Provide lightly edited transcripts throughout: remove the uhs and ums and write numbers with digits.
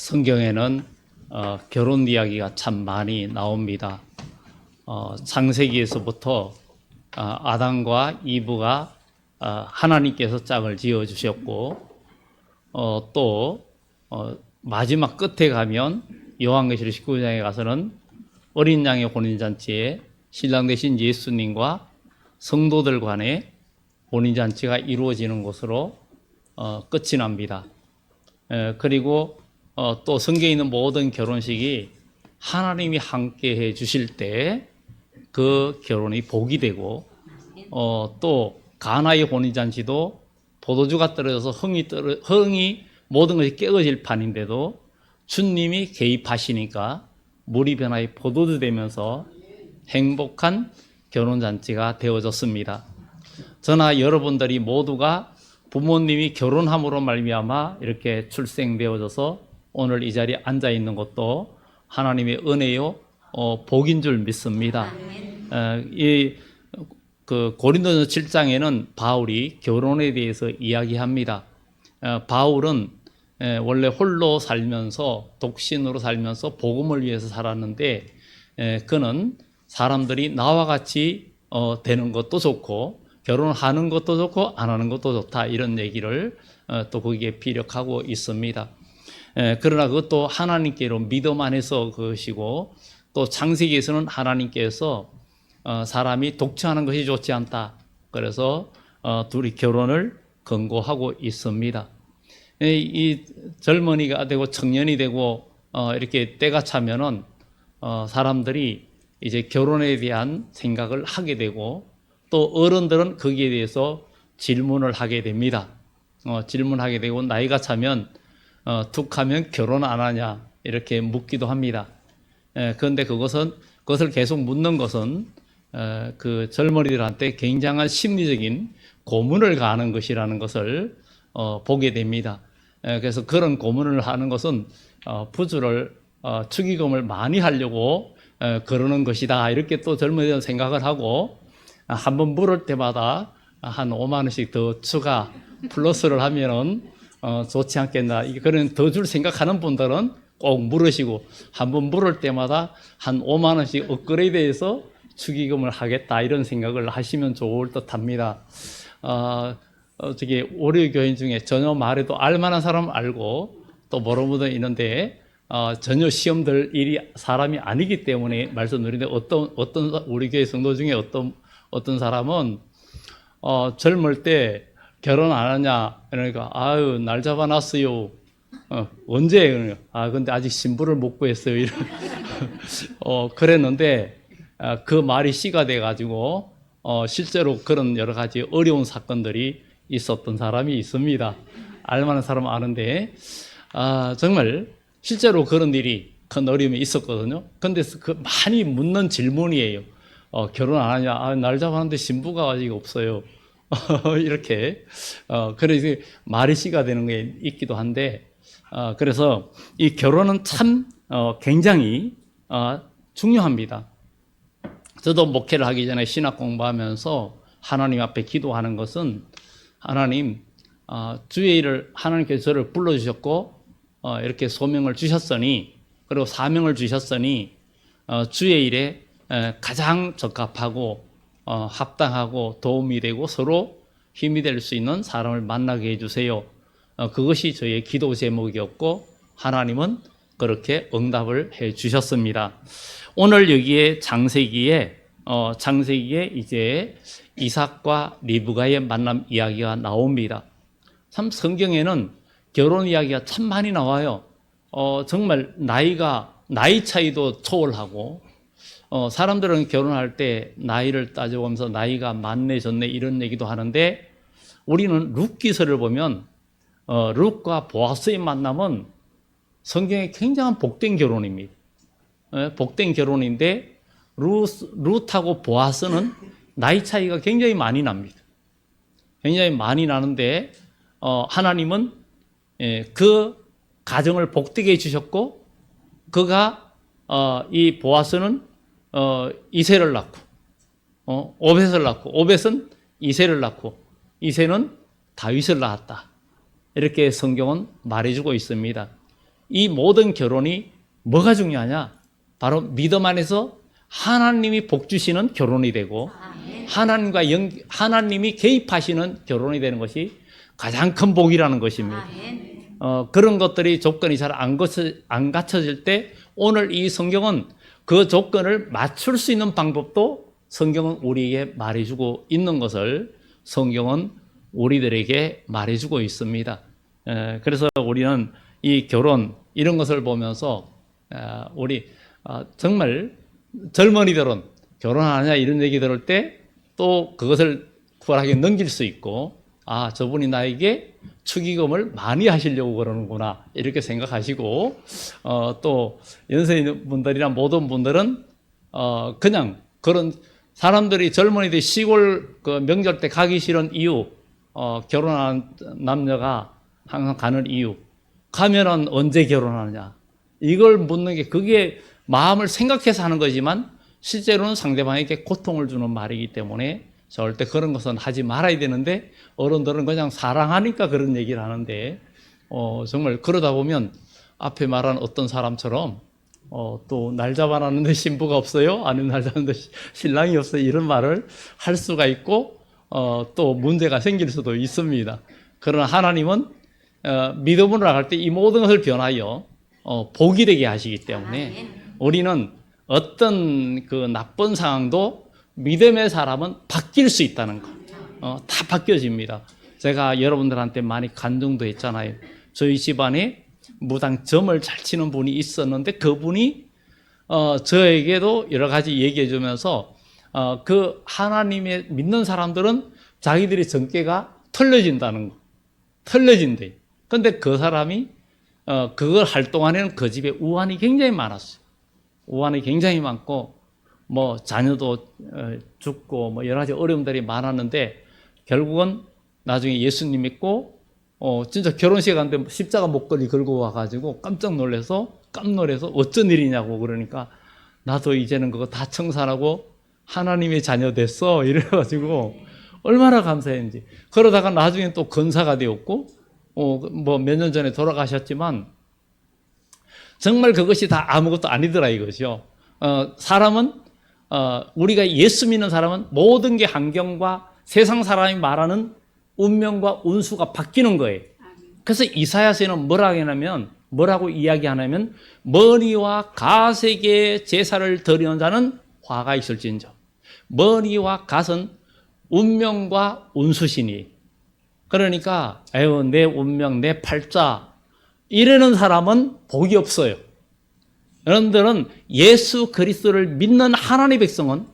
성경에는 결혼 이야기가 참 많이 나옵니다. 창세기에서부터 아담과 이브가 하나님께서 짝을 지어 주셨고, 또 마지막 끝에 가면 요한계시록 19장에 가서는 어린 양의 혼인잔치에 신랑 되신 예수님과 성도들 간의 혼인잔치가 이루어지는 것으로 끝이 납니다. 그리고 또 성경에 있는 모든 결혼식이 하나님이 함께 해 주실 때 그 결혼이 복이 되고, 또 가나의 혼인잔치도 포도주가 떨어져서 흥이 모든 것이 깨어질 판인데도 주님이 개입하시니까 물이 변화해 포도주 되면서 행복한 결혼잔치가 되어졌습니다. 저나 여러분들이 모두가 부모님이 결혼함으로 말미암아 이렇게 출생되어져서 오늘 이 자리에 앉아 있는 것도 하나님의 은혜요 복인 줄 믿습니다. 고린도전서 7장에는 바울이 결혼에 대해서 이야기합니다. 바울은 원래 홀로 살면서 독신으로 살면서 복음을 위해서 살았는데, 그는 사람들이 나와 같이 되는 것도 좋고 결혼하는 것도 좋고 안 하는 것도 좋다, 이런 얘기를 또 거기에 피력하고 있습니다. 그러나 그것도 하나님께로 믿음 안에서 그것이고, 또 창세기에서는 하나님께서 사람이 독처하는 것이 좋지 않다, 그래서 둘이 결혼을 권고하고 있습니다. 이 젊은이가 되고 청년이 되고 이렇게 때가 차면은 사람들이 이제 결혼에 대한 생각을 하게 되고, 또 어른들은 거기에 대해서 질문을 하게 됩니다. 질문하게 되고, 나이가 차면 툭 하면 결혼 안 하냐 이렇게 묻기도 합니다. 그런데 그것을 계속 묻는 것은 그 젊은이들한테 굉장한 심리적인 고문을 가하는 것이라는 것을 보게 됩니다. 그래서 그런 고문을 하는 것은 부주를 축의금을 많이 하려고 그러는 것이다, 이렇게 또 젊은이들은 생각을 하고, 한번 물을 때마다 한 5만 원씩 더 추가 플러스를 하면은 좋지 않겠나, 그런 더 줄 생각하는 분들은 꼭 물으시고, 한번 물을 때마다 한 5만 원씩 업그레이드해서 축의금을 하겠다, 이런 생각을 하시면 좋을 듯 합니다. 어떻게 우리 교인 중에 전혀 말해도 알만한 사람은 알고 또 모르는 분도 있는데, 전혀 시험 들 일이 사람이 아니기 때문에 말씀드리는데, 어떤 우리 교회 성도 중에 어떤 사람은 젊을 때 결혼 안 하냐 그러니까, 아유 날 잡아놨어요. 언제? 근데 아직 신부를 못 구했어요. 그랬는데 그 말이 씨가 돼가지고 실제로 그런 여러 가지 어려운 사건들이 있었던 사람이 있습니다. 알만한 사람은 아는데, 정말 실제로 그런 일이 큰 어려움이 있었거든요. 근데 그 많이 묻는 질문이에요. 결혼 안 하냐? 날 잡았는데 신부가 아직 없어요. 이렇게 그래서 말이 씨가 되는 게 있기도 한데, 그래서 이 결혼은 참 굉장히 중요합니다. 저도 목회를 하기 전에 신학 공부하면서 하나님 앞에 기도하는 것은, 하나님, 주의 일을 하나님께서 저를 불러주셨고 이렇게 소명을 주셨으니, 그리고 사명을 주셨으니 주의 일에 가장 적합하고 합당하고 도움이 되고 서로 힘이 될 수 있는 사람을 만나게 해주세요. 그것이 저의 기도 제목이었고, 하나님은 그렇게 응답을 해 주셨습니다. 오늘 여기에 창세기에 이제 이삭과 리브가의 만남 이야기가 나옵니다. 참 성경에는 결혼 이야기가 참 많이 나와요. 정말 나이 차이도 초월하고, 사람들은 결혼할 때 나이를 따져보면서 나이가 많네 졌네 이런 얘기도 하는데, 우리는 룻기서를 보면 룻과 보아스의 만남은 성경에 굉장한 복된 결혼입니다. 복된 결혼인데, 룻하고 보아스는 나이 차이가 굉장히 많이 납니다. 굉장히 많이 나는데 하나님은 그 가정을 복되게 해주셨고, 그가 이 보아스는 이새를 낳고, 오벳을 낳고, 오벳은 이새를 낳고, 이새는 다윗을 낳았다, 이렇게 성경은 말해주고 있습니다. 이 모든 결혼이 뭐가 중요하냐? 바로 믿음 안에서 하나님이 복 주시는 결혼이 되고 하나님이 개입하시는 결혼이 되는 것이 가장 큰 복이라는 것입니다. 그런 것들이 조건이 잘 안 갖춰질 때 오늘 이 성경은 그 조건을 맞출 수 있는 방법도 성경은 우리에게 말해주고 있는 것을 성경은 우리들에게 말해주고 있습니다. 그래서 우리는 이 결혼 이런 것을 보면서 우리 정말 젊은이들은 결혼하느냐 이런 얘기 들을 때 또 그것을 쿨하게 넘길 수 있고 저분이 나에게 축의금을 많이 하시려고 그러는구나 이렇게 생각하시고 또 연세인 분들이나 모든 분들은 그냥 그런 사람들이 젊은이들이 시골 그 명절 때 가기 싫은 이유 결혼한 남녀가 항상 가는 이유 가면은 언제 결혼하느냐 이걸 묻는 게 그게 마음을 생각해서 하는 거지만 실제로는 상대방에게 고통을 주는 말이기 때문에 절대 그런 것은 하지 말아야 되는데 어른들은 그냥 사랑하니까 그런 얘기를 하는데 정말 그러다 보면 앞에 말한 어떤 사람처럼 또 날 잡아놨는데 신부가 없어요? 아니면 날 잡았는데 신랑이 없어요? 이런 말을 할 수가 있고 또 문제가 생길 수도 있습니다. 그러나 하나님은 믿음으로 나갈 때 이 모든 것을 변하여 복이 되게 하시기 때문에 우리는 어떤 그 나쁜 상황도 믿음의 사람은 바뀔 수 있다는 거. 다 바뀌어집니다. 제가 여러분들한테 많이 간증도 했잖아요. 저희 집안에 무당 점을 잘 치는 분이 있었는데 그분이 저에게도 여러 가지 얘기해 주면서 그 하나님의 믿는 사람들은 자기들의 전개가 틀려진다는 거. 틀려진대. 근데 그 사람이 그걸 할 동안에는 그 집에 우환이 굉장히 많았어요. 우환이 굉장히 많고 뭐 자녀도 죽고 뭐 여러 가지 어려움들이 많았는데 결국은 나중에 예수님 믿고 진짜 결혼식에 갔는데 십자가 목걸이 걸고 와가지고 깜짝 놀라서 어쩐 일이냐고 그러니까 나도 이제는 그거 다 청산하고 하나님의 자녀 됐어 이래가지고 얼마나 감사했는지. 그러다가 나중에 또 권사가 되었고 뭐 몇 년 전에 돌아가셨지만 정말 그것이 다 아무것도 아니더라 이것이요. 사람은 우리가 예수 믿는 사람은 모든 게 환경과 세상 사람이 말하는 운명과 운수가 바뀌는 거예요. 그래서 이사야서에는 뭐라고 이야기하냐면 머리와 갓에게 제사를 드리는 자는 화가 있을진저. 머리와 갓은 운명과 운수신이. 그러니까 내 운명, 내 팔자 이러는 사람은 복이 없어요. 여러분들은 예수 그리스도를 믿는 하나님의 백성은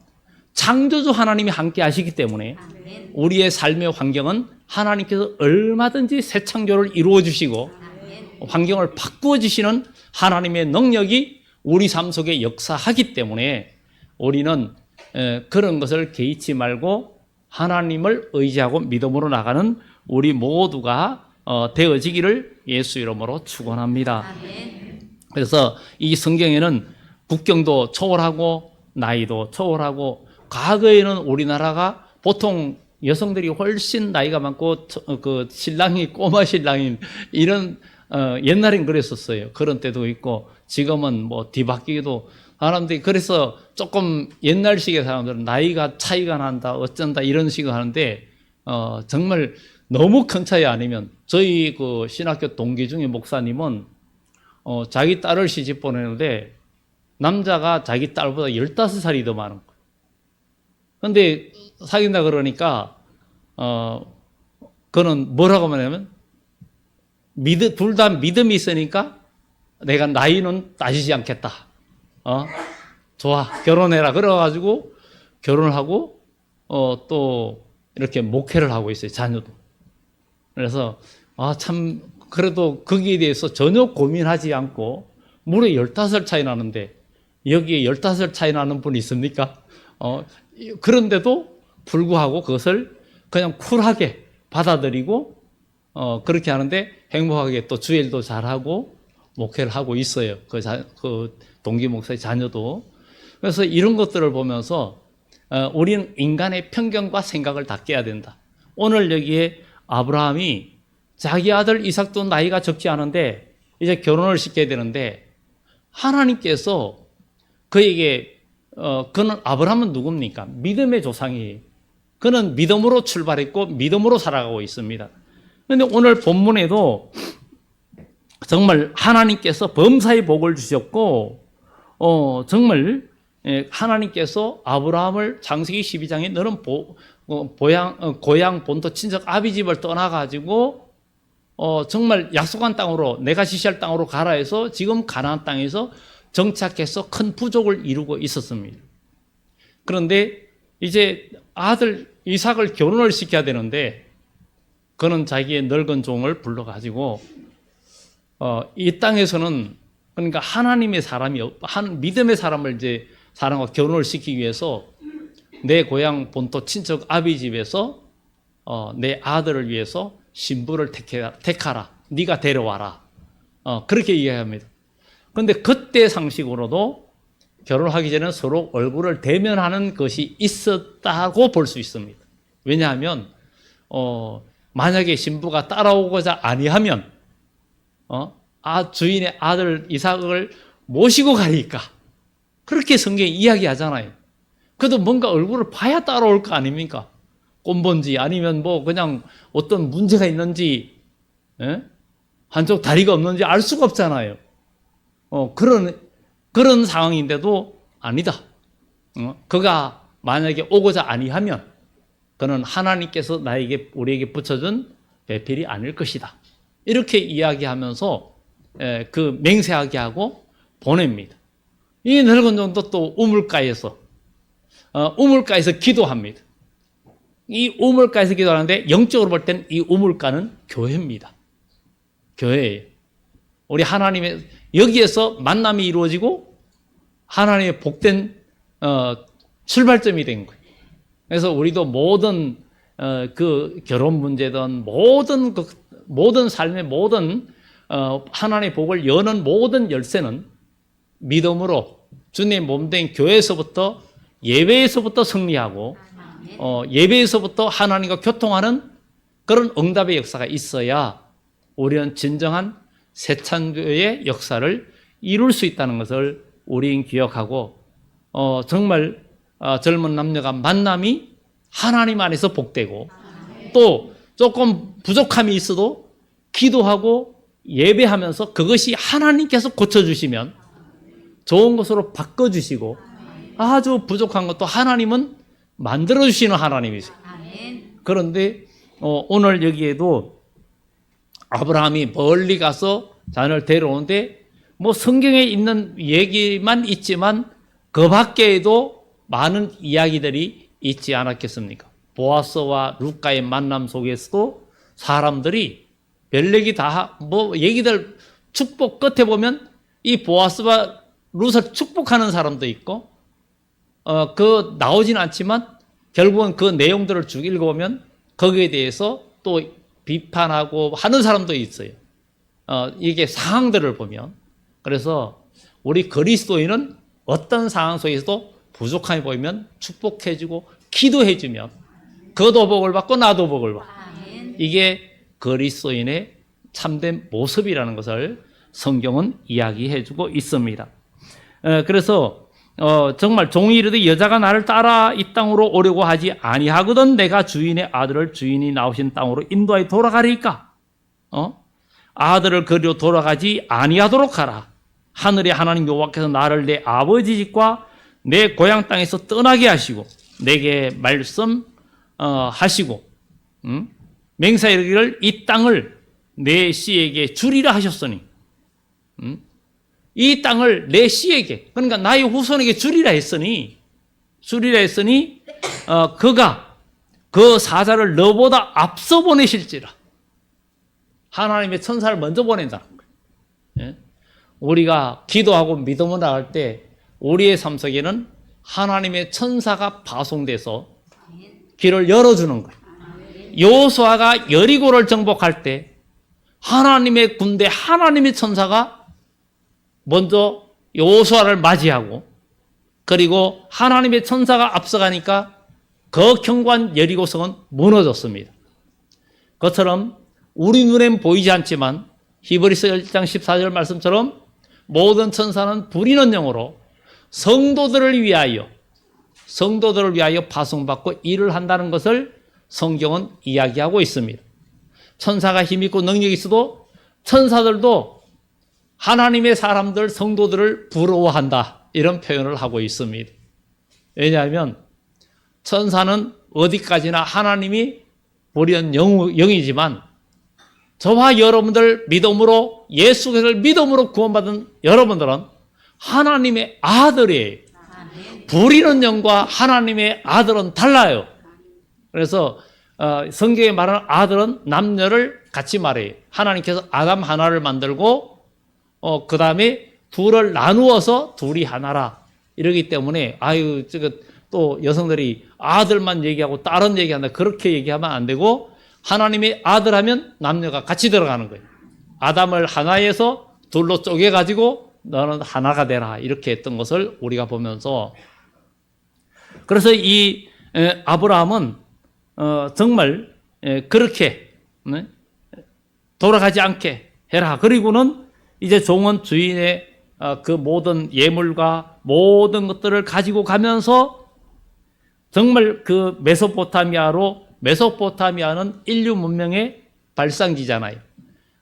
창조주 하나님이 함께 하시기 때문에 우리의 삶의 환경은 하나님께서 얼마든지 새 창조를 이루어 주시고 환경을 바꾸어 주시는 하나님의 능력이 우리 삶 속에 역사하기 때문에 우리는 그런 것을 개의치 말고 하나님을 의지하고 믿음으로 나가는 우리 모두가 되어지기를 예수 이름으로 축원합니다. 그래서 이 성경에는 국경도 초월하고 나이도 초월하고 과거에는 우리나라가 보통 여성들이 훨씬 나이가 많고 그 신랑이 꼬마 신랑인 이런 옛날엔 그랬었어요. 그런 때도 있고 지금은 뭐 뒤바뀌기도 사람들이 그래서 조금 옛날식의 사람들은 나이가 차이가 난다 어쩐다 이런 식으로 하는데 정말 너무 큰 차이 아니면 저희 그 신학교 동기 중에 목사님은 자기 딸을 시집 보내는데 남자가 자기 딸보다 15살이 더 많은 거예요. 근데 사귄다 그러니까 그는 뭐라고 말하냐면 둘 다 믿음이 있으니까 내가 나이는 따지지 않겠다. 좋아 결혼해라 그래가지고 결혼을 하고 또 이렇게 목회를 하고 있어요. 자녀도. 그래서 참 그래도 거기에 대해서 전혀 고민하지 않고 무려 15살 차이 나는데 여기에 15살 차이 나는 분이 있습니까? 그런데도 불구하고 그것을 그냥 쿨하게 받아들이고 그렇게 하는데 행복하게 또 주일도 잘하고 목회를 하고 있어요. 그 동기 목사의 자녀도. 그래서 이런 것들을 보면서 우리는 인간의 편견과 생각을 다 깨야 된다. 오늘 여기에 아브라함이 자기 아들 이삭도 나이가 적지 않은데 이제 결혼을 시켜야 되는데 하나님께서 그에게 그는 아브라함은 누굽니까? 믿음의 조상이에요. 그는 믿음으로 출발했고 믿음으로 살아가고 있습니다. 그런데 오늘 본문에도 정말 하나님께서 범사의 복을 주셨고 정말 하나님께서 아브라함을 창세기 12장에 너는 고향 본토 친척 아비 집을 떠나가지고 정말 약속한 땅으로 내가 지시할 땅으로 가라 해서 지금 가나안 땅에서 정착해서 큰 부족을 이루고 있었습니다. 그런데 이제 아들 이삭을 결혼을 시켜야 되는데 그는 자기의 늙은 종을 불러가지고 이 땅에서는 그러니까 하나님의 사람이 믿음의 사람을 이제 사람과 결혼을 시키기 위해서 내 고향 본토 친척 아비 집에서 내 아들을 위해서 신부를 택하라. 네가 데려와라. 그렇게 이야기합니다. 그런데 그때 상식으로도 결혼하기 전에 서로 얼굴을 대면하는 것이 있었다고 볼 수 있습니다. 왜냐하면 만약에 신부가 따라오고자 아니하면 주인의 아들 이삭을 모시고 가니까 그렇게 성경이 이야기하잖아요. 그래도 뭔가 얼굴을 봐야 따라올 거 아닙니까? 꼰본지 아니면 뭐 그냥 어떤 문제가 있는지 한쪽 다리가 없는지 알 수가 없잖아요. 그런 상황인데도 아니다. 그가 만약에 오고자 아니하면 그는 하나님께서 우리에게 붙여준 배필이 아닐 것이다. 이렇게 이야기하면서 그 맹세하게 하고 보냅니다. 이 늙은 종도 또 우물가에서 기도합니다. 이 우물가에서 기도하는데 영적으로 볼 때는 이 우물가는 교회입니다. 교회예요. 우리 하나님의 여기에서 만남이 이루어지고 하나님의 복된 출발점이 된 거예요. 그래서 우리도 모든 그 결혼 문제든 모든 삶의 모든 하나님의 복을 여는 모든 열쇠는 믿음으로 주님 몸된 교회에서부터 예배에서부터 승리하고 예배에서부터 하나님과 교통하는 그런 응답의 역사가 있어야 우리는 진정한 새 창조의 역사를 이룰 수 있다는 것을 우리는 기억하고 정말 젊은 남녀가 만남이 하나님 안에서 복되고 또 조금 부족함이 있어도 기도하고 예배하면서 그것이 하나님께서 고쳐주시면 좋은 것으로 바꿔주시고 아주 부족한 것도 하나님은 만들어주시는 하나님이세요. 그런데 오늘 여기에도 아브라함이 멀리 가서 자녀를 데려오는데 뭐 성경에 있는 얘기만 있지만 그 밖에도 많은 이야기들이 있지 않았겠습니까? 보아스와 룻가의 만남 속에서도 사람들이 별 얘기 다 뭐 얘기들 축복 끝에 보면 이 보아스와 룻을 축복하는 사람도 있고 그 나오진 않지만 결국은 그 내용들을 쭉 읽어보면 거기에 대해서 또 비판하고 하는 사람도 있어요. 이게 상황들을 보면. 그래서 우리 그리스도인은 어떤 상황 속에서도 부족함이 보이면 축복해주고 기도해주면 그도 복을 받고 나도 복을 받고 이게 그리스도인의 참된 모습이라는 것을 성경은 이야기해주고 있습니다. 그래서 정말 종이 이르되 여자가 나를 따라 이 땅으로 오려고 하지 아니하거든 내가 주인의 아들을 주인이 나오신 땅으로 인도하여 돌아가리까? 아들을 그리로 돌아가지 아니하도록 하라. 하늘의 하나님 여호와께서 나를 내 아버지 집과 내 고향 땅에서 떠나게 하시고 내게 말씀하시고 맹세하여 이르기를 이 땅을 내 씨에게 주리라 하셨으니 이 땅을 내 씨에게 그러니까 나의 후손에게 주리라 했으니 그가 그 사자를 너보다 앞서 보내실지라. 하나님의 천사를 먼저 보낸다는 거예요. 우리가 기도하고 믿음을 나갈 때 우리의 삶 속에는 하나님의 천사가 파송돼서 길을 열어주는 거예요. 여호수아가 여리고를 정복할 때 하나님의 군대, 하나님의 천사가 먼저 여호수아를 맞이하고 그리고 하나님의 천사가 앞서가니까 그 견고한 여리고성은 무너졌습니다. 그것처럼 우리 눈엔 보이지 않지만 히브리서 1장 14절 말씀처럼 모든 천사는 부리는 영으로 성도들을 위하여 파송받고 일을 한다는 것을 성경은 이야기하고 있습니다. 천사가 힘있고 능력이 있어도 천사들도 하나님의 사람들, 성도들을 부러워한다, 이런 표현을 하고 있습니다. 왜냐하면 천사는 어디까지나 하나님이 보리는 영이지만 저와 여러분들 믿음으로, 예수 그리스도를 믿음으로 구원받은 여러분들은 하나님의 아들이에요. 부리는 영과 하나님의 아들은 달라요. 그래서 성경에 말하는 아들은 남녀를 같이 말해요. 하나님께서 아담 하나를 만들고 그 다음에 둘을 나누어서 둘이 하나라, 이러기 때문에 또 여성들이 아들만 얘기하고 딸은 얘기한다, 그렇게 얘기하면 안 되고, 하나님의 아들 하면 남녀가 같이 들어가는 거예요. 아담을 하나에서 둘로 쪼개가지고 너는 하나가 되라, 이렇게 했던 것을 우리가 보면서, 그래서 이 아브라함은 정말 그렇게 돌아가지 않게 해라. 그리고는 이제 종은 주인의 그 모든 예물과 모든 것들을 가지고 가면서 정말 그 메소포타미아는 인류 문명의 발상지잖아요.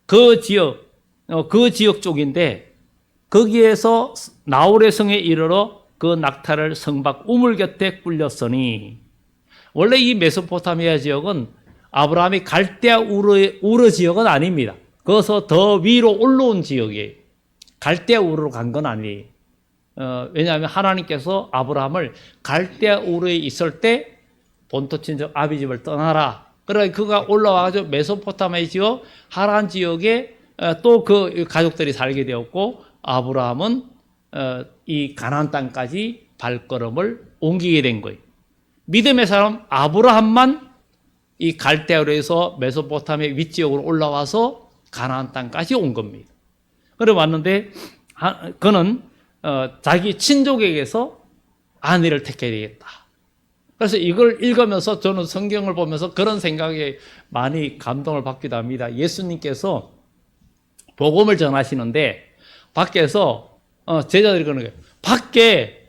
그 지역 쪽인데, 거기에서 나홀의 성에 이르러 그 낙타를 성박 우물 곁에 굴렸으니, 원래 이 메소포타미아 지역은 아브라함이 갈대아 우르 지역은 아닙니다. 거기서 더 위로 올라온 지역이에요. 갈대아 우르로 간 건 아니에요. 왜냐하면 하나님께서 아브라함을 갈대아 우르에 있을 때 본토 친척 아비집을 떠나라, 그래 그가 올라와가지고 메소포타미아 지역, 하란 지역에 또 그 가족들이 살게 되었고, 아브라함은 이 가나안 땅까지 발걸음을 옮기게 된 거예요. 믿음의 사람 아브라함만 이 갈대아에서 메소포타미아 윗지역으로 올라와서 가나안 땅까지 온 겁니다. 그래 왔는데 그는 자기 친족에게서 아내를 택해야 되겠다. 그래서 이걸 읽으면서 저는 성경을 보면서 그런 생각에 많이 감동을 받기도 합니다. 예수님께서 복음을 전하시는데 밖에서 제자들이 그러는 거예요. 밖에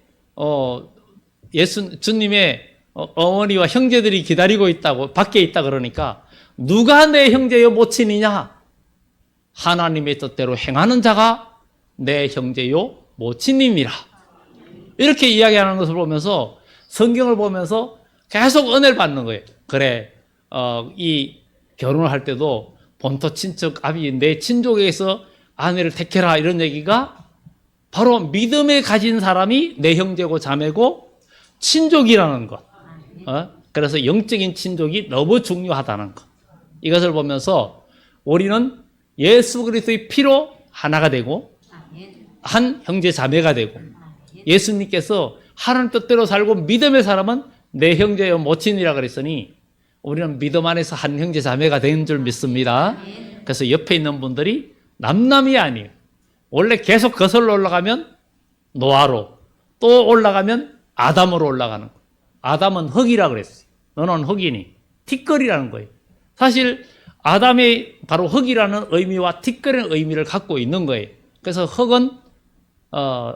주님의 어머니와 형제들이 기다리고 있다고, 밖에 있다 그러니까, 누가 내 형제요 모친이냐? 하나님의 뜻대로 행하는 자가 내 형제요 모친님이라. 이렇게 이야기하는 것을 보면서, 성경을 보면서 계속 은혜를 받는 거예요. 그래, 이 결혼을 할 때도 본토 친척 아비, 내 친족에서 아내를 택해라, 이런 얘기가 바로 믿음에 가진 사람이 내 형제고 자매고 친족이라는 것. 그래서 영적인 친족이 너무 중요하다는 것. 이것을 보면서 우리는 예수 그리스도의 피로 하나가 되고 한 형제 자매가 되고, 예수님께서 하나님 뜻대로 살고 믿음의 사람은 내 형제요 모친이라 그랬으니 우리는 믿음 안에서 한 형제 자매가 된 줄 믿습니다. 그래서 옆에 있는 분들이 남남이 아니에요. 원래 계속 거슬러 올라가면 노아로, 또 올라가면 아담으로 올라가는 거예요. 아담은 흙이라 그랬어요. 너는 흙이니, 티끌이라는 거예요. 사실 아담이 바로 흙이라는 의미와 티끌의 의미를 갖고 있는 거예요. 그래서 흙은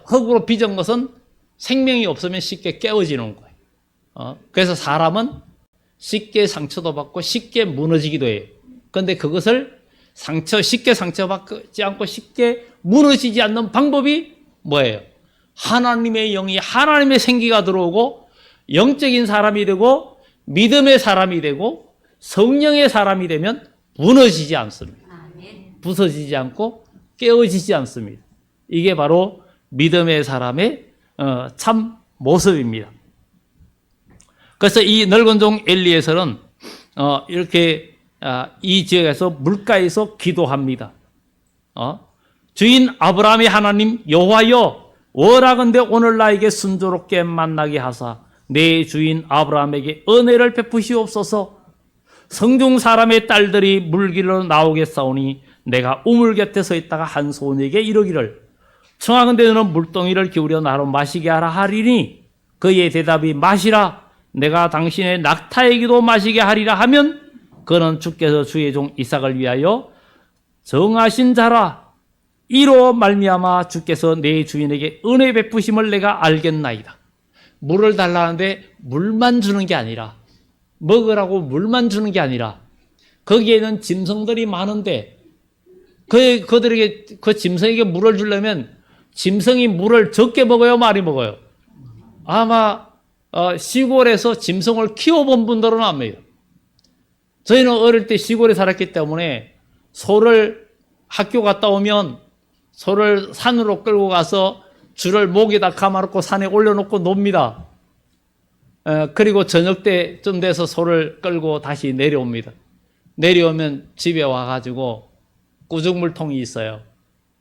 흙으로 빚은 것은 생명이 없으면 쉽게 깨어지는 거예요. 그래서 사람은 쉽게 상처도 받고 쉽게 무너지기도 해요. 그런데 그것을 쉽게 상처받지 않고 쉽게 무너지지 않는 방법이 뭐예요? 하나님의 영이, 하나님의 생기가 들어오고 영적인 사람이 되고 믿음의 사람이 되고 성령의 사람이 되면 무너지지 않습니다. 부서지지 않고 깨어지지 않습니다. 이게 바로 믿음의 사람의 참 모습입니다. 그래서 이 넓은 종 엘리에셀은 이렇게 이 지역에서 물가에서 기도합니다. 주인 아브라함의 하나님 여호와여, 원하건대 오늘 나에게 순조롭게 만나게 하사 내 주인 아브라함에게 은혜를 베푸시옵소서. 성중 사람의 딸들이 물길로 나오겠사오니 내가 우물 곁에 서 있다가 한 소녀에게 이르기를 청하건대 너는 물동이를 기울여 나로 마시게 하라 하리니 그의 대답이 마시라, 내가 당신의 낙타에게도 마시게 하리라 하면 그는 주께서 주의 종 이삭을 위하여 정하신 자라. 이로 말미암아 주께서 내 주인에게 은혜 베푸심을 내가 알겠나이다. 물을 달라는데 물만 주는 게 아니라, 먹으라고 물만 주는 게 아니라, 거기에는 짐승들이 많은데 그들에게, 그 짐승에게 물을 주려면 짐승이 물을 적게 먹어요, 많이 먹어요? 아마 시골에서 짐승을 키워본 분들은 압니다. 저희는 어릴 때 시골에 살았기 때문에 소를 학교 갔다 오면 소를 산으로 끌고 가서 줄을 목에다 감아놓고 산에 올려놓고 놉니다. 그리고 저녁 때쯤 돼서 소를 끌고 다시 내려옵니다. 내려오면 집에 와가지고 꾸중물통이 있어요.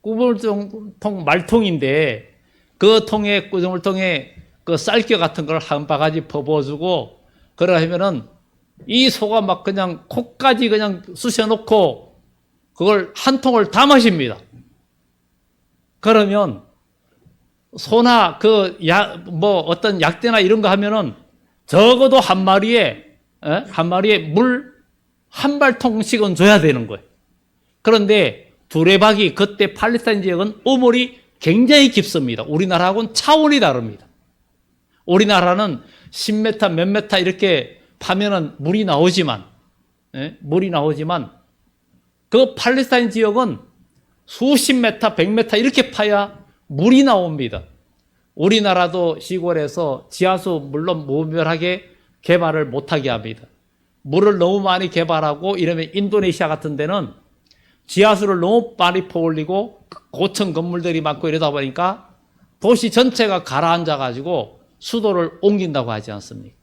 꾸중물통 말통인데 그 통에, 꾸중물통에 그 쌀겨 같은 걸 한 바가지 퍼부어주고, 그러면은 이 소가 막 그냥 코까지 그냥 쑤셔놓고 그걸 한 통을 다 마십니다. 그러면 소나 어떤 약대나 이런 거 하면은 적어도 한 마리에 물 한 발통씩은 줘야 되는 거예요. 그런데 두레박이, 그때 팔레스타인 지역은 우물이 굉장히 깊습니다. 우리나라하고는 차원이 다릅니다. 우리나라는 10m 몇 메타 이렇게 파면은 물이 나오지만 그 팔레스타인 지역은 수십 메타, 100m 이렇게 파야 물이 나옵니다. 우리나라도 시골에서 지하수 물론 무분별하게 개발을 못하게 합니다. 물을 너무 많이 개발하고 이러면 인도네시아 같은 데는 지하수를 너무 많이 퍼올리고 고층 건물들이 많고 이러다 보니까 도시 전체가 가라앉아가지고 수도를 옮긴다고 하지 않습니까?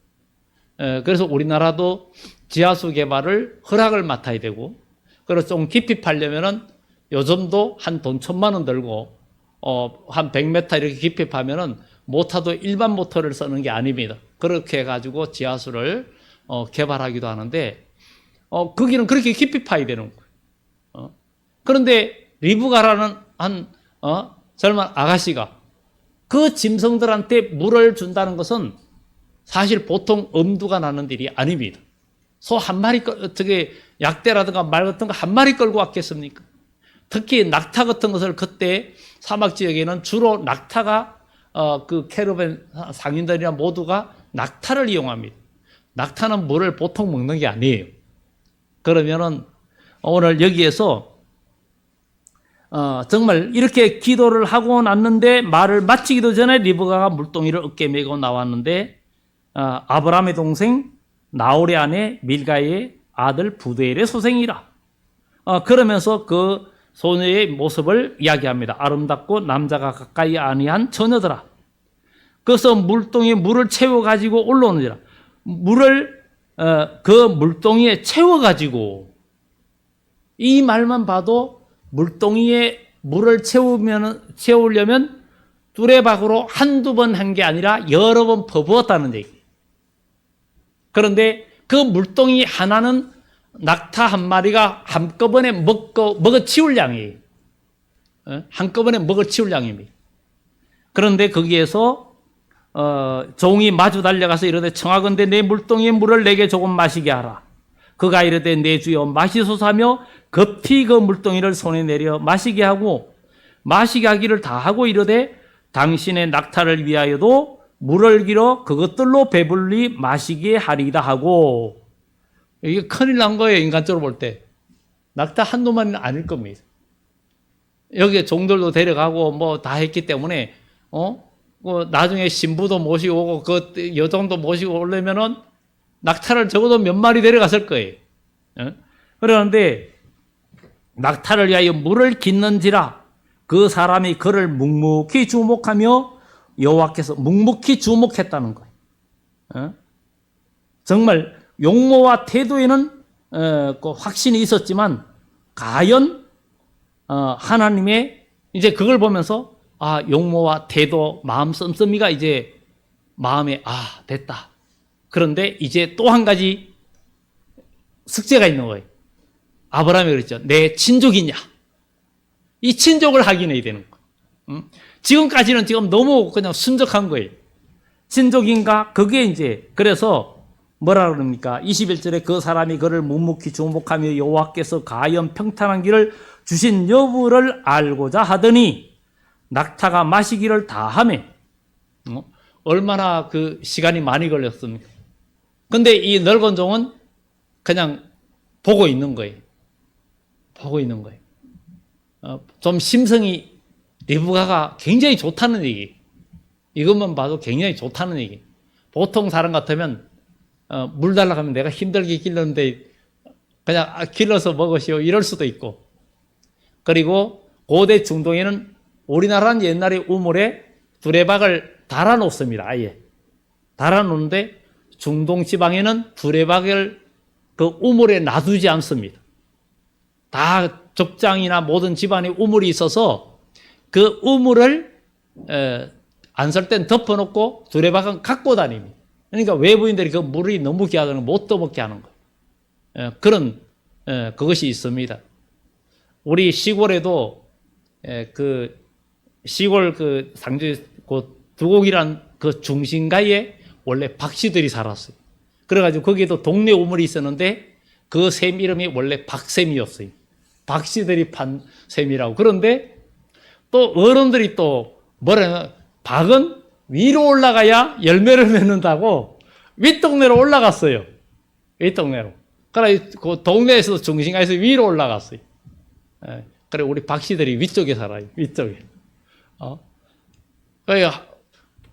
그래서 우리나라도 지하수 개발을 허락을 맡아야 되고, 그래서 좀 깊이 파려면은 요즘도 한 돈 1,000만 원 들고 한 100m 이렇게 깊이 파면은 모터도 일반 모터를 쓰는 게 아닙니다. 그렇게 해가지고 지하수를 개발하기도 하는데 거기는 그렇게 깊이 파야 되는 거예요. 그런데 리브가라는 젊은 아가씨가 그 짐승들한테 물을 준다는 것은 사실 보통 엄두가 나는 일이 아닙니다. 소 한 마리, 약대라든가 말 같은 거 한 마리 끌고 왔겠습니까? 특히 낙타 같은 것을 그때 사막 지역에는 주로 낙타가 그 캐러밴 상인들이나 모두가 낙타를 이용합니다. 낙타는 물을 보통 먹는 게 아니에요. 그러면은 오늘 여기에서 정말 이렇게 기도를 하고 났는데 말을 마치기도 전에 리브가가 물동이를 어깨에 메고 나왔는데 아브라함의 동생 나홀의 아내 밀가의 아들 부두엘의 소생이라. 그러면서 그 소녀의 모습을 이야기합니다. 아름답고 남자가 가까이 아니한 처녀들아. 그래서 물동이에 물을 채워가지고 올라오느니라. 물을 그 물동이에 채워가지고, 이 말만 봐도 물동이에 물을 채우려면 두레박으로 한두 번 한 게 아니라 여러 번 퍼부었다는 얘기예요. 그런데 그 물동이 하나는 낙타 한 마리가 한꺼번에 먹어 치울 양이에요. 한꺼번에 먹어 치울 양입니다. 그런데 거기에서 종이 마주 달려가서 이르되 청하건대 내 물동이의 물을 내게 조금 마시게 하라. 그가 이르되 내 주여 마시소서 하며 급히 그 물동이를 손에 내려 마시게 하기를 다 하고 이르되 당신의 낙타를 위하여도 물을 길어 그것들로 배불리 마시게 하리다 하고. 이게 큰일 난 거예요, 인간적으로 볼 때. 낙타 한두 마리는 아닐 겁니다. 여기에 종들도 데려가고 뭐 다 했기 때문에 나중에 신부도 모시고 오고 그 여종도 모시고 오려면은 낙타를 적어도 몇 마리 데려갔을 거예요. 그러는데 낙타를 위하여 물을 깃는지라 그 사람이 그를 묵묵히 주목하며 여호와께서 묵묵히 주목했다는 거예요. 정말 용모와 태도에는 그 확신이 있었지만 과연 하나님의 이제 그걸 보면서 용모와 태도, 마음 씀씀이가 이제 마음에 됐다. 그런데 이제 또 한 가지 숙제가 있는 거예요. 아브라함이 그랬죠. 내 친족이냐? 이 친족을 확인해야 되는 거예요. 지금까지는 지금 너무 그냥 순적한 거예요. 친족인가? 그게 이제 그래서 뭐라 그럽니까? 21절에 그 사람이 그를 묵묵히 주목하며 여호와께서 가연 평탄한 길을 주신 여부를 알고자 하더니 낙타가 마시기를 다하매 얼마나 그 시간이 많이 걸렸습니까? 근데 이 늙은 종은 그냥 보고 있는 거예요. 보고 있는 거예요. 좀 심성이 리브가가 굉장히 좋다는 얘기. 이것만 봐도 굉장히 좋다는 얘기. 보통 사람 같으면 물 달라고 하면 내가 힘들게 길렀는데 그냥 길러서 먹으시오 이럴 수도 있고. 그리고 고대 중동에는 우리나라는 옛날에 우물에 두레박을 달아놓습니다. 아예 달아놓는데 중동 지방에는 두레박을 그 우물에 놔두지 않습니다. 다 족장이나 모든 집안에 우물이 있어서 그 우물을 안 쓸 땐 덮어놓고 두레박은 갖고 다닙니다. 그러니까 외부인들이 그 물이 너무 귀하다는 못 떠먹게 하는 거예요. 그런 그것이 있습니다. 우리 시골에도 그 시골 그 상주 그 두곡이란 그 중심가에 원래 박씨들이 살았어요. 그래가지고 거기에도 동네 우물이 있었는데 그 샘 이름이 원래 박샘이었어요. 박씨들이 판 샘이라고. 그런데 또 어른들이 또 뭐라 박은 위로 올라가야 열매를 맺는다고 윗동네로 올라갔어요. 윗동네로. 그래 그 동네에서 중심가에서 위로 올라갔어요. 그래 우리 박씨들이 위쪽에 살아요. 위쪽에.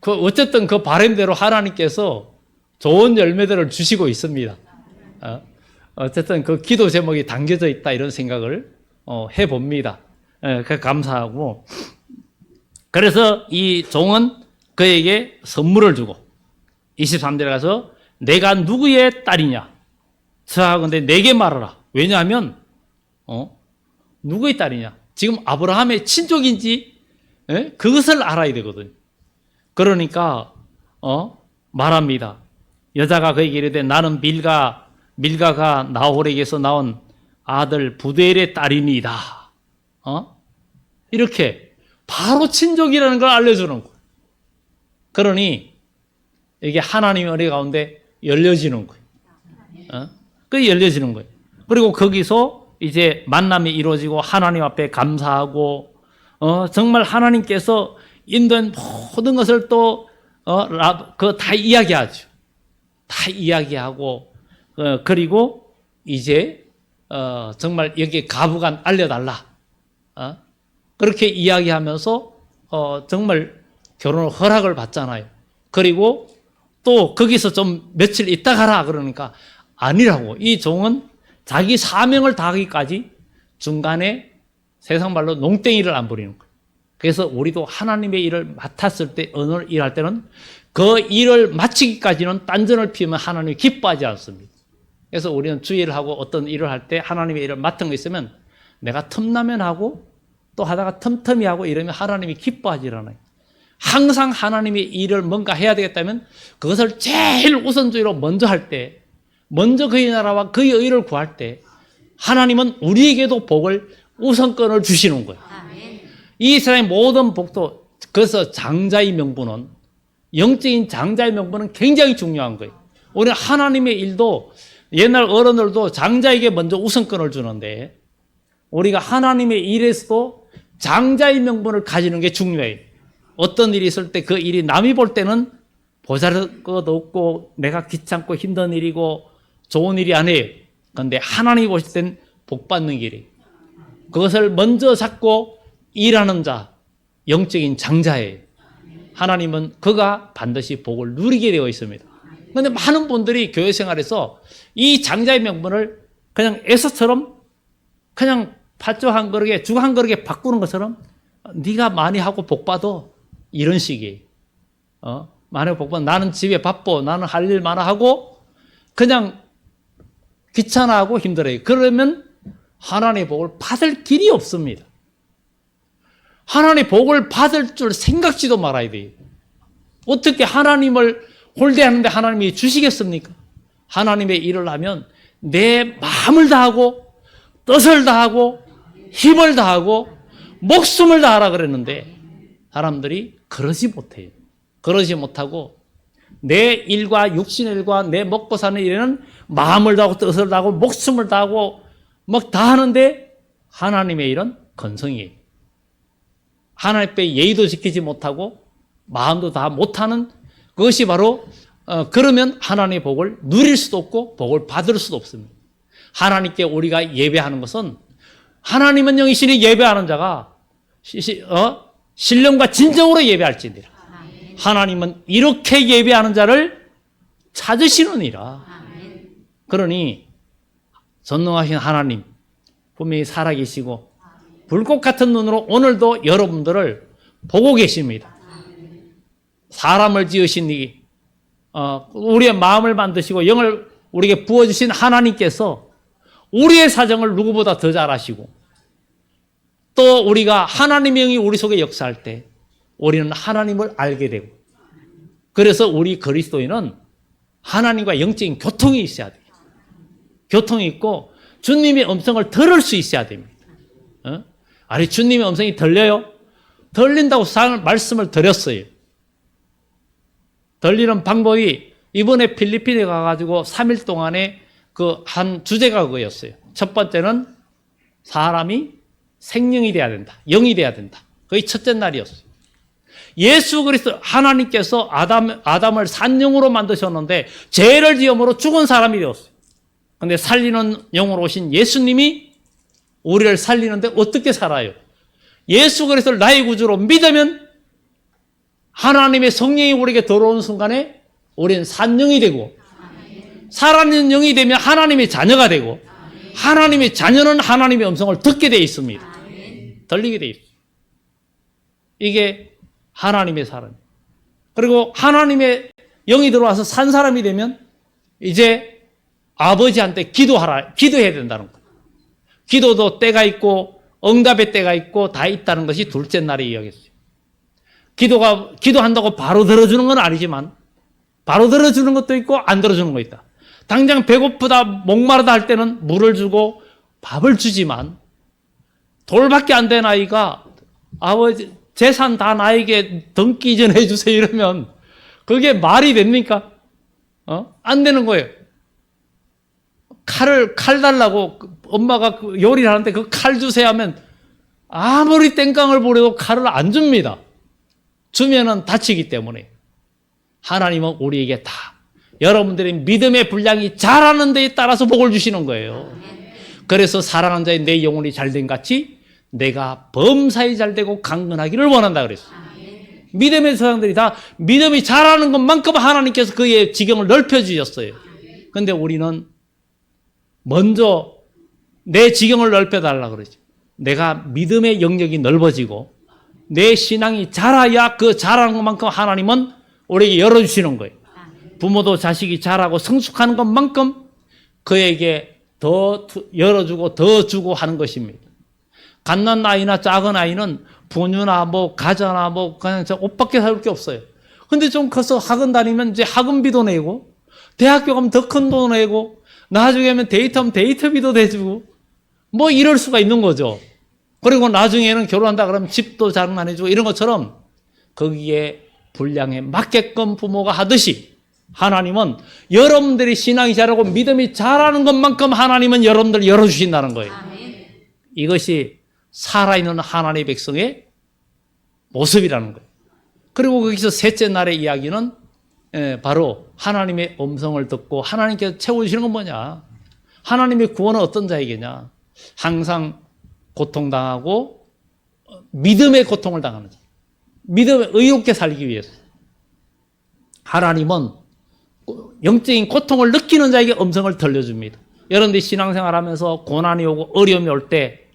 그 어쨌든 그 바람대로 하나님께서 좋은 열매들을 주시고 있습니다. 어쨌든 그 기도 제목이 담겨져 있다 이런 생각을 해봅니다. 감사하고. 그래서 이 종은 그에게 선물을 주고 23절에 가서 내가 누구의 딸이냐 저하건대 내게 말하라. 왜냐하면 누구의 딸이냐 지금 아브라함의 친족인지 그것을 알아야 되거든요. 그러니까 말합니다. 여자가 그에게 이르되 나는 밀가가 나홀에게서 나온 아들 부두엘의 딸이니이다. 이렇게 바로 친족이라는 걸 알려주는 거예요. 그러니 이게 하나님의 은혜 가운데 열려지는 거예요. 그게 열려지는 거예요. 그리고 거기서 이제 만남이 이루어지고 하나님 앞에 감사하고 정말 하나님께서 인도한 모든 것을 또 다 이야기하죠. 다 이야기하고 그리고 이제 정말 여기 가부간 알려달라. 그렇게 이야기하면서 정말 결혼을 허락을 받잖아요. 그리고 또 거기서 좀 며칠 있다 가라 그러니까 아니라고. 이 종은 자기 사명을 다하기까지 중간에 세상 말로 농땡이를 안 부리는 거예요. 그래서 우리도 하나님의 일을 맡았을 때 어느 일할 때는 그 일을 마치기까지는 딴전을 피우면 하나님이 기뻐하지 않습니다. 그래서 우리는 주일을 하고 어떤 일을 할 때 하나님의 일을 맡은 거 있으면 내가 틈나면 하고 또 하다가 틈틈이 하고 이러면 하나님이 기뻐하지 않아요. 항상 하나님의 일을 뭔가 해야 되겠다면 그것을 제일 우선주의로 먼저 할 때, 먼저 그의 나라와 그의 의를 구할 때 하나님은 우리에게도 복을 우선권을 주시는 거예요. 이 세상의 모든 복도, 그래서 장자의 명분은, 영적인 장자의 명분은 굉장히 중요한 거예요. 우리는 하나님의 일도 옛날 어른들도 장자에게 먼저 우선권을 주는데 우리가 하나님의 일에서도 장자의 명분을 가지는 게 중요해요. 어떤 일이 있을 때 그 일이 남이 볼 때는 보잘 것 없고 내가 귀찮고 힘든 일이고 좋은 일이 아니에요. 그런데 하나님이 보실 땐 복 받는 길이에요. 그것을 먼저 잡고 일하는 자, 영적인 장자예요. 하나님은 그가 반드시 복을 누리게 되어 있습니다. 그런데 많은 분들이 교회 생활에서 이 장자의 명분을 그냥 에서처럼 그냥 팥죽 한 그릇에 죽 한 그릇에 바꾸는 것처럼 네가 많이 하고 복 받아 이런 식이에요. 많이 복 받아. 나는 집에 바빠. 나는 할 일 많아 하고 그냥 귀찮아하고 힘들어요. 그러면 하나님의 복을 받을 길이 없습니다. 하나님의 복을 받을 줄 생각지도 말아야 돼요. 어떻게 하나님을 홀대하는데 하나님이 주시겠습니까? 하나님의 일을 하면 내 마음을 다하고 뜻을 다하고 힘을 다하고 목숨을 다하라 그랬는데 사람들이 그러지 못해요. 그러지 못하고 내 일과 육신의 일과 내 먹고 사는 일에는 마음을 다하고 뜻을 다하고 목숨을 다하고 막 다 하는데 하나님의 일은 건성이에요. 하나님 앞에 예의도 지키지 못하고 마음도 다 못하는 그것이 바로 그러면 하나님의 복을 누릴 수도 없고 복을 받을 수도 없습니다. 하나님께 우리가 예배하는 것은 하나님은 영이시니 예배하는 자가 신령과 진정으로 예배할지니라. 하나님은 이렇게 예배하는 자를 찾으시느니라. 그러니 전능하신 하나님 분명히 살아계시고 불꽃 같은 눈으로 오늘도 여러분들을 보고 계십니다. 사람을 지으신 이 우리의 마음을 만드시고 영을 우리에게 부어주신 하나님께서 우리의 사정을 누구보다 더 잘 아시고 또 우리가 하나님의 영이 우리 속에 역사할 때 우리는 하나님을 알게 되고 그래서 우리 그리스도인은 하나님과 영적인 교통이 있어야 돼요. 교통이 있고 주님의 음성을 들을 수 있어야 됩니다. 아니 주님의 음성이 들려요? 들린다고 말씀을 드렸어요. 들리는 방법이 이번에 필리핀에 가가지고 3일 동안에 그 한 주제가 그거였어요. 첫 번째는 사람이 생명이 돼야 된다. 영이 돼야 된다. 그게 첫째 날이었어요. 예수 그리스도 하나님께서 아담을 산영으로 만드셨는데 죄를 지음으로 죽은 사람이 되었어요. 그런데 살리는 영으로 오신 예수님이 우리를 살리는데 어떻게 살아요? 예수 그리스도를 나의 구주로 믿으면 하나님의 성령이 우리에게 들어오는 순간에 우리는 산영이 되고 살아있는 영이 되면 하나님의 자녀가 되고 하나님의 자녀는 하나님의 음성을 듣게 되어 있습니다. 들리게 되어 있어요. 이게 하나님의 사람. 그리고 하나님의 영이 들어와서 산 사람이 되면 이제 아버지한테 기도해야 된다는 거예요. 기도도 때가 있고 응답의 때가 있고 다 있다는 것이 둘째 날에 이야기했어요. 기도한다고 바로 들어주는 건 아니지만 바로 들어주는 것도 있고 안 들어주는 거 있다. 당장 배고프다 목마르다 할 때는 물을 주고 밥을 주지만 돌밖에 안 된 아이가 아버지 재산 다 나에게 등기 이전해 주세요 이러면 그게 말이 됩니까? 안 되는 거예요. 칼 달라고 엄마가 요리를 하는데 그 칼 주세요 하면 아무리 땡깡을 부려도 칼을 안 줍니다. 주면은 다치기 때문에. 하나님은 우리에게 다 여러분들의 믿음의 분량이 자라는 데에 따라서 복을 주시는 거예요. 그래서 사랑하는 자의 내 영혼이 잘된 같이 내가 범사에 잘되고 강건하기를 원한다 그랬어요. 믿음의 사람들이 다 믿음이 자라는 것만큼 하나님께서 그의 지경을 넓혀주셨어요. 그런데 우리는 먼저 내 지경을 넓혀달라 그러죠. 내가 믿음의 영역이 넓어지고 내 신앙이 자라야 그 자라는 것만큼 하나님은 우리에게 열어주시는 거예요. 부모도 자식이 자라고 성숙하는 것만큼 그에게 더 열어주고 더 주고 하는 것입니다. 갓난 아이나 작은 아이는 분유나 뭐 과자나 뭐 그냥 옷밖에 사줄 게 없어요. 근데 좀 커서 학원 다니면 이제 학원비도 내고 대학교 가면 더 큰 돈 내고 나중에 하면 데이트하면 데이트비도 대주고 뭐 이럴 수가 있는 거죠. 그리고 나중에는 결혼한다 그러면 집도 장만해주고 이런 것처럼 거기에 분량에 맞게끔 부모가 하듯이 하나님은 여러분들이 신앙이 자라고 믿음이 자라는 것만큼 하나님은 여러분들을 열어주신다는 거예요. 이것이 살아있는 하나님의 백성의 모습이라는 거예요. 그리고 거기서 셋째 날의 이야기는 바로 하나님의 음성을 듣고 하나님께서 채워주시는 건 뭐냐? 하나님의 구원은 어떤 자에게냐? 항상 고통당하고 믿음의 고통을 당하는 자. 믿음에 의롭게 살기 위해서. 하나님은 영적인 고통을 느끼는 자에게 음성을 들려줍니다. 여러분들이 신앙생활 하면서 고난이 오고 어려움이 올 때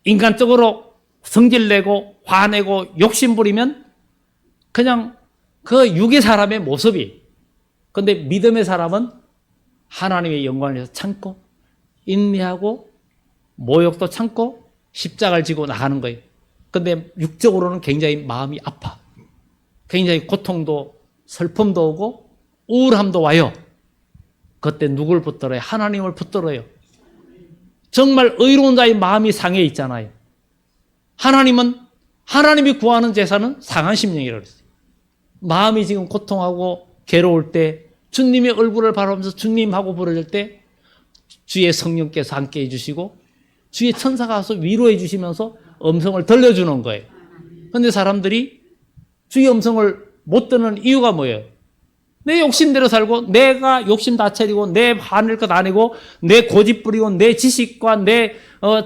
인간적으로 성질내고 화내고 욕심부리면 그냥 그 육의 사람의 모습이. 그런데 믿음의 사람은 하나님의 영광을 위해서 참고 인내하고 모욕도 참고 십자가를 지고 나가는 거예요. 그런데 육적으로는 굉장히 마음이 아파. 굉장히 고통도 슬픔도 오고 우울함도 와요. 그때 누굴 붙들어요? 하나님을 붙들어요. 정말 의로운 자의 마음이 상해 있잖아요. 하나님은 하나님이 구하는 제사는 상한 심령이라고 그랬어요. 마음이 지금 고통하고 괴로울 때 주님의 얼굴을 바라보면서 주님하고 부르실 때 주의 성령께서 함께 해주시고 주의 천사가 와서 위로해 주시면서 음성을 들려주는 거예요. 그런데 사람들이 주의 음성을 못 듣는 이유가 뭐예요? 내 욕심대로 살고 내가 욕심 다 차리고 내 화낼 것 아니고 내 고집 부리고 내 지식과 내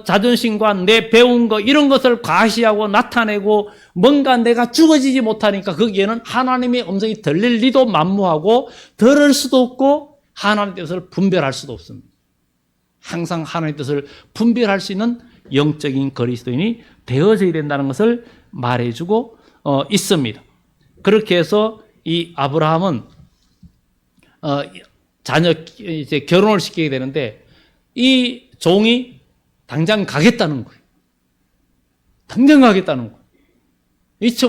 자존심과 내 배운 거 이런 것을 과시하고 나타내고 뭔가 내가 죽어지지 못하니까 거기에는 하나님의 음성이 들릴 리도 만무하고 들을 수도 없고 하나님의 뜻을 분별할 수도 없습니다. 항상 하나님의 뜻을 분별할 수 있는 영적인 그리스도인이 되어져야 된다는 것을 말해주고 있습니다. 그렇게 해서 이 아브라함은 자녀 이제 결혼을 시키게 되는데 이 종이 당장 가겠다는 거예요. 당장 가겠다는 거예요.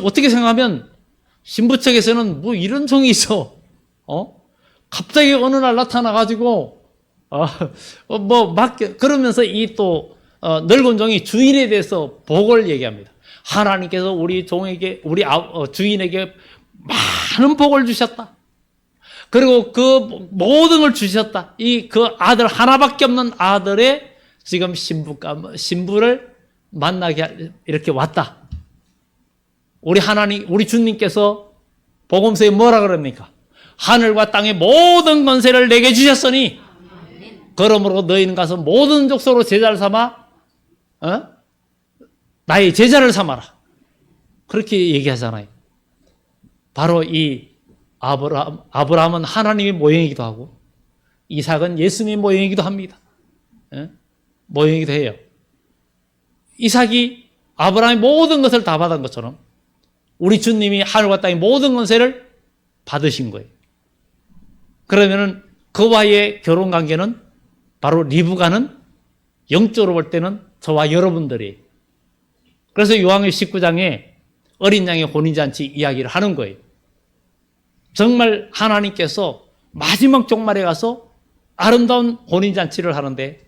어떻게 생각하면 신부 측에서는 뭐 이런 종이 있어? 갑자기 어느 날 나타나가지고 그러면서 이 또 늙은 종이 주인에 대해서 복을 얘기합니다. 하나님께서 우리 종에게 우리 주인에게 많은 복을 주셨다. 그리고 그 모든 걸 주셨다. 그 아들 하나밖에 없는 아들의 지금 신부를 만나게 이렇게 왔다. 우리 주님께서 복음서에 뭐라 그럽니까? 하늘과 땅의 모든 권세를 내게 주셨으니 그러므로 너희는 가서 모든 족속으로 제자를 삼아 나의 제자를 삼아라. 그렇게 얘기하잖아요. 바로 이 아브라함은 하나님의 모형이기도 하고 이삭은 예수님의 모형이기도 합니다. 모형이기도 해요. 이삭이 아브라함의 모든 것을 다 받은 것처럼 우리 주님이 하늘과 땅의 모든 권세를 받으신 거예요. 그러면은 그와의 결혼 관계는 바로 리브가는 영적으로 볼 때는 저와 여러분들이. 그래서 요한의 19장에 어린 양의 혼인잔치 이야기를 하는 거예요. 정말 하나님께서 마지막 종말에 가서 아름다운 혼인잔치를 하는데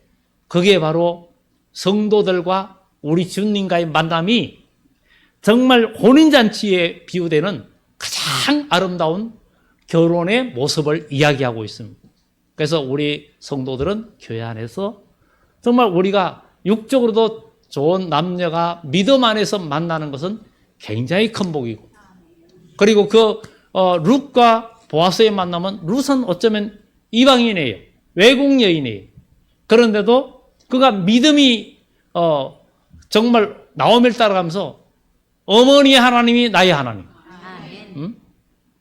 그게 바로 성도들과 우리 주님과의 만남이 정말 혼인잔치에 비유되는 가장 아름다운 결혼의 모습을 이야기하고 있습니다. 그래서 우리 성도들은 교회 안에서 정말 우리가 육적으로도 좋은 남녀가 믿음 안에서 만나는 것은 굉장히 큰 복이고 그리고 룻과 보아스의 만남은 룻은 어쩌면 이방인이에요. 외국 여인이에요. 그런데도 그가 믿음이 정말 나오미를 따라가면서 어머니 하나님이 나의 하나님.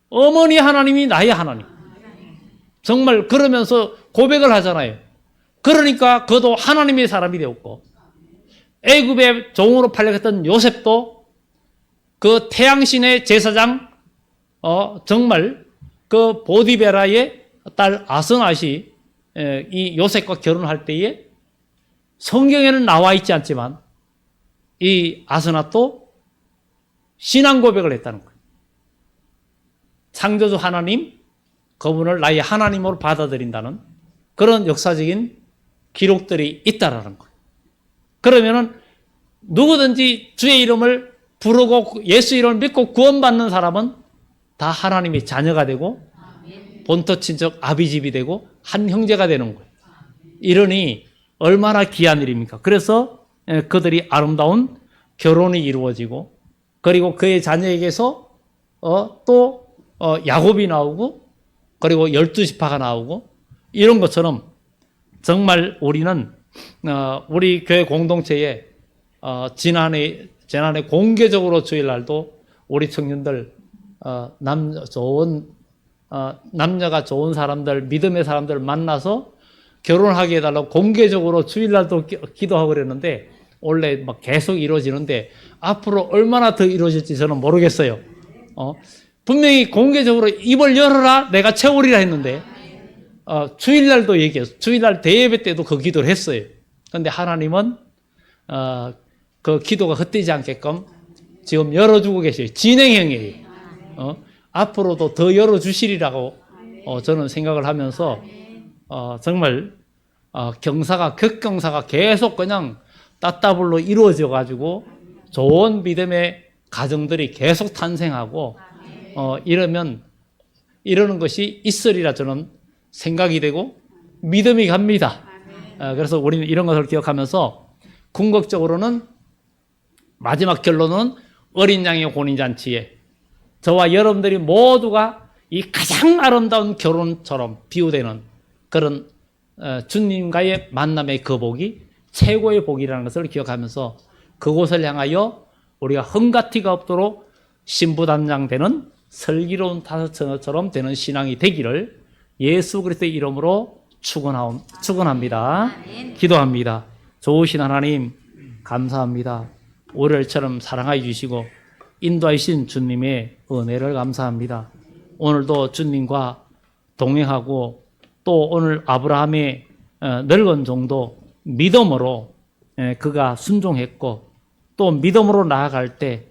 어머니 하나님이 나의 하나님. 정말 그러면서 고백을 하잖아요. 그러니까 그도 하나님의 사람이 되었고 애굽의 종으로 팔려갔던 요셉도 그 태양신의 제사장 정말 그 보디베라의 딸 아스낫이 이 요셉과 결혼할 때에 성경에는 나와 있지 않지만 이 아스낫도 신앙 고백을 했다는 거예요. 창조주 하나님, 그분을 나의 하나님으로 받아들인다는 그런 역사적인 기록들이 있다라는 거예요. 그러면은 누구든지 주의 이름을 부르고 예수 이름을 믿고 구원받는 사람은 다 하나님의 자녀가 되고 본토 친척 아비집이 되고 한 형제가 되는 거예요. 이러니 얼마나 귀한 일입니까? 그래서 그들이 아름다운 결혼이 이루어지고 그리고 그의 자녀에게서 또 야곱이 나오고 그리고 12지파가 나오고 이런 것처럼 정말 우리는 우리 교회 공동체에 지난해 공개적으로 주일날도 우리 청년들 남녀가 좋은 사람들 믿음의 사람들 만나서 결혼하게 해달라고 공개적으로 주일날도 기도하고 그랬는데 원래 막 계속 이루어지는데 앞으로 얼마나 더 이루어질지 저는 모르겠어요. 분명히 공개적으로 입을 열어라 내가 채우리라 했는데 주일날도 얘기했어요. 주일날 대예배 때도 그 기도를 했어요. 그런데 하나님은 그 기도가 헛되지 않게끔 지금 열어주고 계셔요. 진행형이에요. 앞으로도 더 열어주시리라고 저는 생각을 하면서 정말 격경사가 계속 그냥 따따블로 이루어져 가지고 좋은 믿음의 가정들이 계속 탄생하고 이러는 것이 있으리라 저는 생각이 되고 믿음이 갑니다. 그래서 우리는 이런 것을 기억하면서 궁극적으로는 마지막 결론은 어린 양의 혼인잔치에 저와 여러분들이 모두가 이 가장 아름다운 결혼처럼 비유되는 그런 주님과의 만남의 그 복이 최고의 복이라는 것을 기억하면서 그곳을 향하여 우리가 흠가티가 없도록 신부단장되는 슬기로운 다섯처럼 되는 신앙이 되기를 예수 그리스도의 이름으로 축원합니다. 기도합니다. 좋으신 하나님 감사합니다. 우리를처럼 사랑하여 주시고 인도하신 주님의 은혜를 감사합니다. 오늘도 주님과 동행하고 또 오늘 아브라함의 늙은 종도 믿음으로 그가 순종했고 또 믿음으로 나아갈 때